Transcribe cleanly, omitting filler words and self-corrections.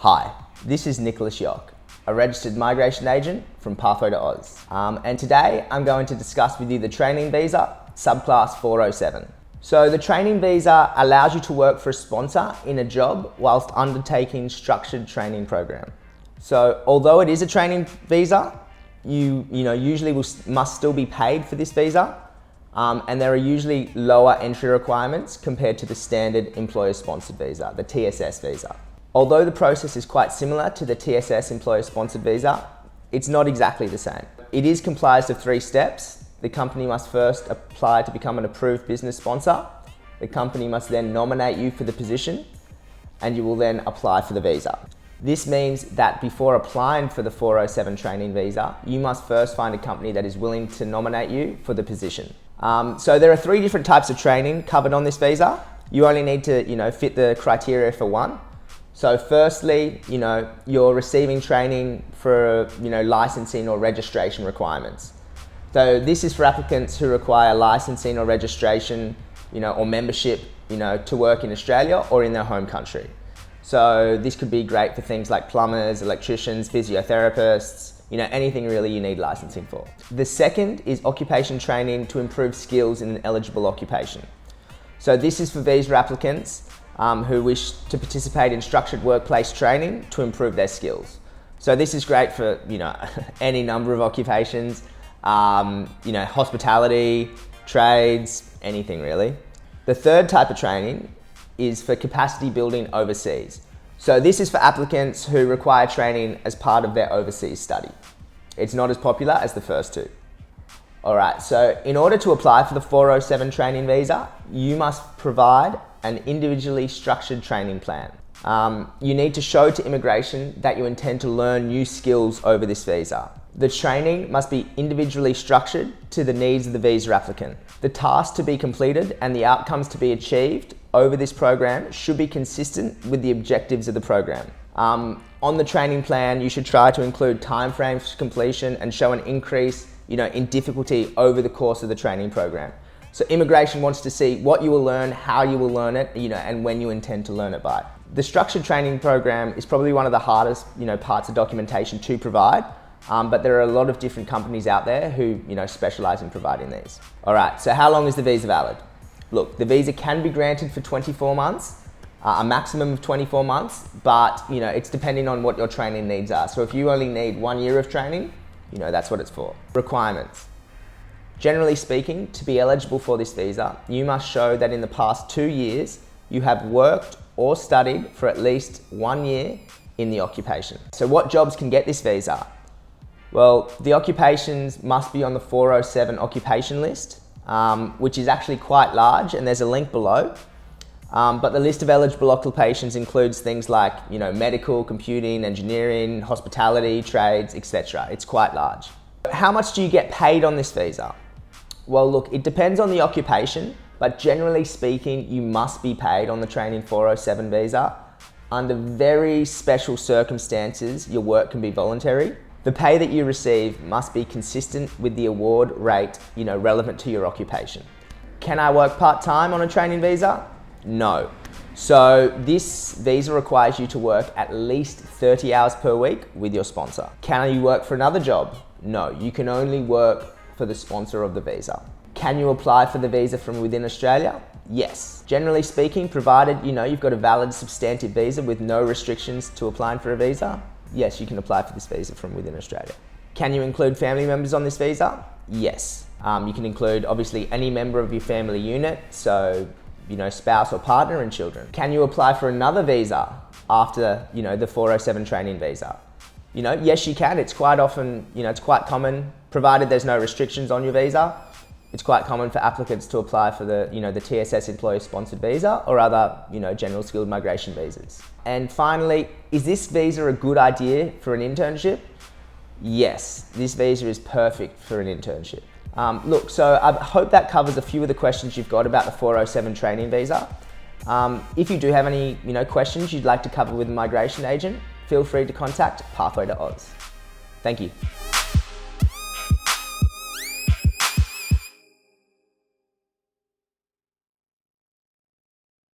Hi, this is Nicholas Yock, a registered migration agent from Pathway to Oz. And today I'm going to discuss with you the training visa, Subclass 407. So the training visa allows you to work for a sponsor in a job whilst undertaking structured training program. So although it is a training visa, you usually must still be paid for this visa, and there are usually lower entry requirements compared to the standard employer-sponsored visa, the TSS visa. Although the process is quite similar to the TSS employer-sponsored visa, it's not exactly the same. It is comprised of 3 steps. The company must first apply to become an approved business sponsor. The company must then nominate you for the position, and you will then apply for the visa. This means that before applying for the 407 training visa, you must first find a company that is willing to nominate you for the position. So there are 3 different types of training covered on this visa. You only need to fit the criteria for one. So firstly, you're receiving training for licensing or registration requirements. So this is for applicants who require licensing or registration, or membership, to work in Australia or in their home country. So this could be great for things like plumbers, electricians, physiotherapists, anything really you need licensing for. The second is occupation training to improve skills in an eligible occupation. So this is for visa applicants who wish to participate in structured workplace training to improve their skills. So this is great for any number of occupations, hospitality, trades, anything really. The third type of training is for capacity building overseas. So this is for applicants who require training as part of their overseas study. It's not as popular as the first 2. Alright, so in order to apply for the 407 training visa, you must provide an individually structured training plan. You need to show to immigration that you intend to learn new skills over this visa. The training must be individually structured to the needs of the visa applicant. The tasks to be completed and the outcomes to be achieved over this program should be consistent with the objectives of the program. On the training plan, you should try to include timeframes for completion and show an increase in difficulty over the course of the training program. So immigration wants to see what you will learn, how you will learn it, and when you intend to learn it by. The structured training program is probably one of the hardest, parts of documentation to provide, but there are a lot of different companies out there who, specialize in providing these. All right, so how long is the visa valid? Look, the visa can be granted for 24 months, a maximum of 24 months, but, it's depending on what your training needs are. So if you only need 1 year of training, that's what it's for. Requirements. Generally speaking, to be eligible for this visa, you must show that in the past 2 years, you have worked or studied for at least 1 year in the occupation. So what jobs can get this visa? Well, the occupations must be on the 407 occupation list, which is actually quite large, and there's a link below. But the list of eligible occupations includes things like, medical, computing, engineering, hospitality, trades, etc. It's quite large. How much do you get paid on this visa? Well, look, it depends on the occupation, but generally speaking, you must be paid on the training 407 visa. Under very special circumstances, your work can be voluntary. The pay that you receive must be consistent with the award rate, relevant to your occupation. Can I work part-time on a training visa? No. So this visa requires you to work at least 30 hours per week with your sponsor. Can you work for another job? No, you can only work for the sponsor of the visa. Can you apply for the visa from within Australia? Yes. Generally speaking, provided you've got a valid substantive visa with no restrictions to applying for a visa, yes, you can apply for this visa from within Australia. Can you include family members on this visa? Yes. You can include obviously any member of your family unit, so spouse or partner and children. Can you apply for another visa after the 407 training visa? Yes, you can. It's quite often, it's quite common, provided there's no restrictions on your visa. It's quite common for applicants to apply for the TSS employer-sponsored visa or other, general skilled migration visas. And finally, is this visa a good idea for an internship? Yes, this visa is perfect for an internship. Look, so I hope that covers a few of the questions you've got about the 407 training visa. If you do have any, questions you'd like to cover with a migration agent, feel free to contact Pathway to Oz. Thank you.